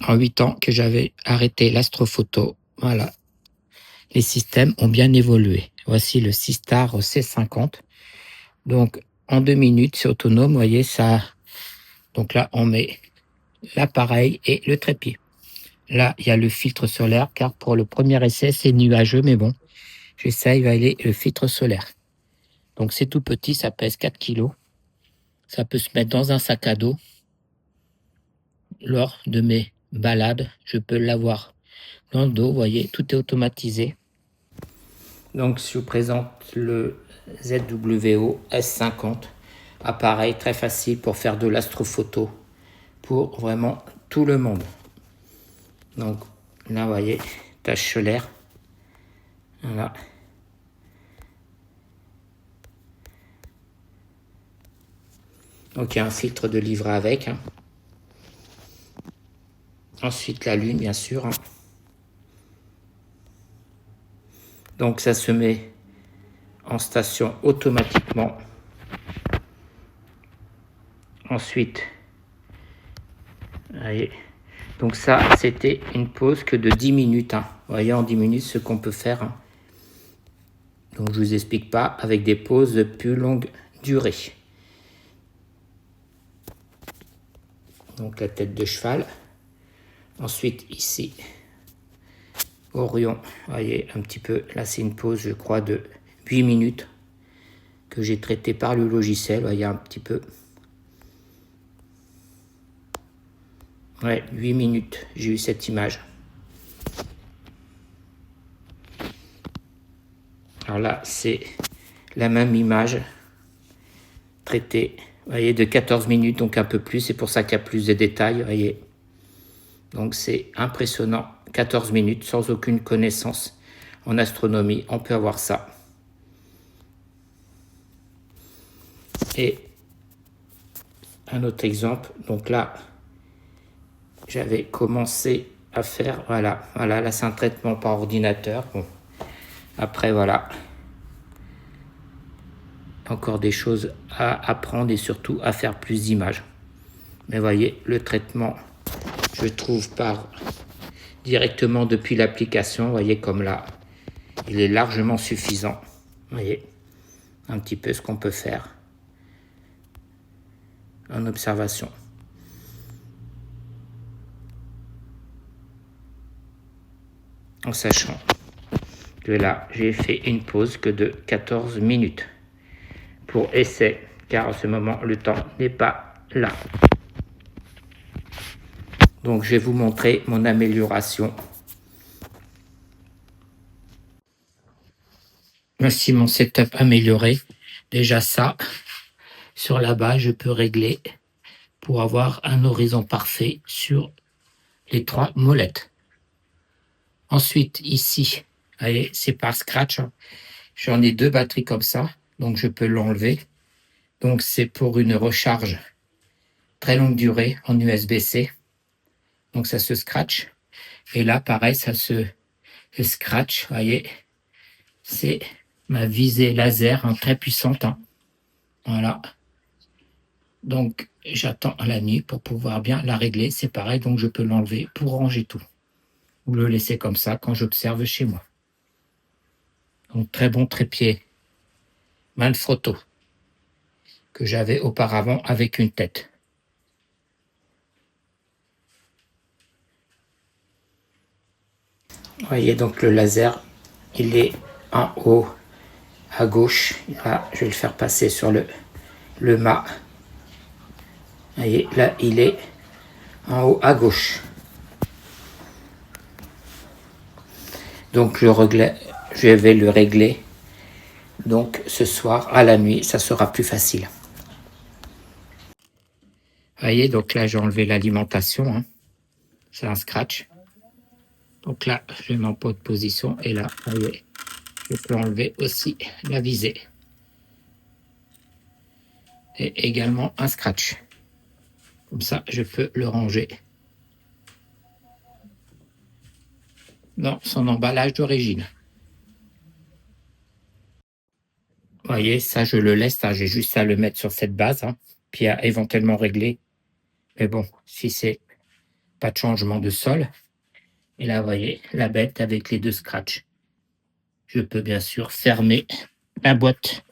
en 8 ans que j'avais arrêté l'astrophoto. Voilà, les systèmes ont bien évolué. Voici le Seastar C50. Donc, en 2 minutes, c'est autonome, vous voyez ça. Donc là, on met l'appareil et le trépied. Là, il y a le filtre solaire, car pour le premier essai, c'est nuageux, mais bon, j'essaye d'aller le filtre solaire. Donc, c'est tout petit, ça pèse 4 kilos. Ça peut se mettre dans un sac à dos. Lors de mes balades, je peux l'avoir dans le dos, vous voyez, tout est automatisé. Donc, je vous présente le ZWO S50. Appareil très facile pour faire de l'astrophoto pour vraiment tout le monde. Donc, là, vous voyez, tache solaire. Voilà. Donc, il y a un filtre de livret avec. Ensuite, la lune, bien sûr. Donc, ça se met en station automatiquement. Ensuite, voyez. Donc ça, c'était une pause que de 10 minutes. Vous voyez, en 10 minutes, ce qu'on peut faire. Donc, je ne vous explique pas, avec des pauses de plus longue durée. Donc, la tête de cheval. Ensuite, ici, Orion. Vous voyez, un petit peu. Là, c'est une pause, je crois, de 8 minutes que j'ai traité par le logiciel. Vous voyez, un petit peu. Ouais, 8 minutes, j'ai eu cette image. Alors là, c'est la même image traitée, vous voyez, de 14 minutes, donc un peu plus. C'est pour ça qu'il y a plus de détails, vous voyez. Donc c'est impressionnant, 14 minutes, sans aucune connaissance en astronomie, on peut avoir ça. Et un autre exemple, donc là, j'avais commencé à faire, voilà, là c'est un traitement par ordinateur. Bon. Après, voilà, encore des choses à apprendre et surtout à faire plus d'images. Mais voyez, le traitement, je trouve directement depuis l'application, voyez comme là, il est largement suffisant. Voyez, un petit peu ce qu'on peut faire en observation. En sachant que là, j'ai fait une pause que de 14 minutes pour essai, car à ce moment, le temps n'est pas là. Donc, je vais vous montrer mon amélioration. Voici mon setup amélioré. Déjà ça, sur la base, je peux régler pour avoir un horizon parfait sur les 3 molettes. Ensuite, ici, voyez, c'est par scratch. J'en ai 2 batteries comme ça, donc je peux l'enlever. Donc, c'est pour une recharge très longue durée en USB-C. Donc, ça se scratch. Et là, pareil, ça se scratch. Voyez, c'est ma visée laser très puissante. Voilà. Donc, j'attends la nuit pour pouvoir bien la régler. C'est pareil, donc je peux l'enlever pour ranger tout. Ou le laisser comme ça quand j'observe chez moi. Donc, très bon trépied Manfrotto que j'avais auparavant avec une tête. Vous voyez, donc le laser, il est en haut à gauche. Là, je vais le faire passer sur le mât. Vous voyez, là, il est en haut à gauche. Donc, je vais le régler. Donc, ce soir, à la nuit, ça sera plus facile. Vous voyez, donc là, j'ai enlevé l'alimentation. C'est un scratch. Donc là, je mets en pot de position. Et là, vous voyez, je peux enlever aussi la visée. Et également un scratch. Comme ça, je peux le ranger dans son emballage d'origine. Vous voyez, ça, je le laisse. J'ai juste à le mettre sur cette base. Puis à éventuellement régler. Mais bon, si c'est pas de changement de sol. Et là, vous voyez la bête avec les 2 scratchs. Je peux bien sûr fermer la boîte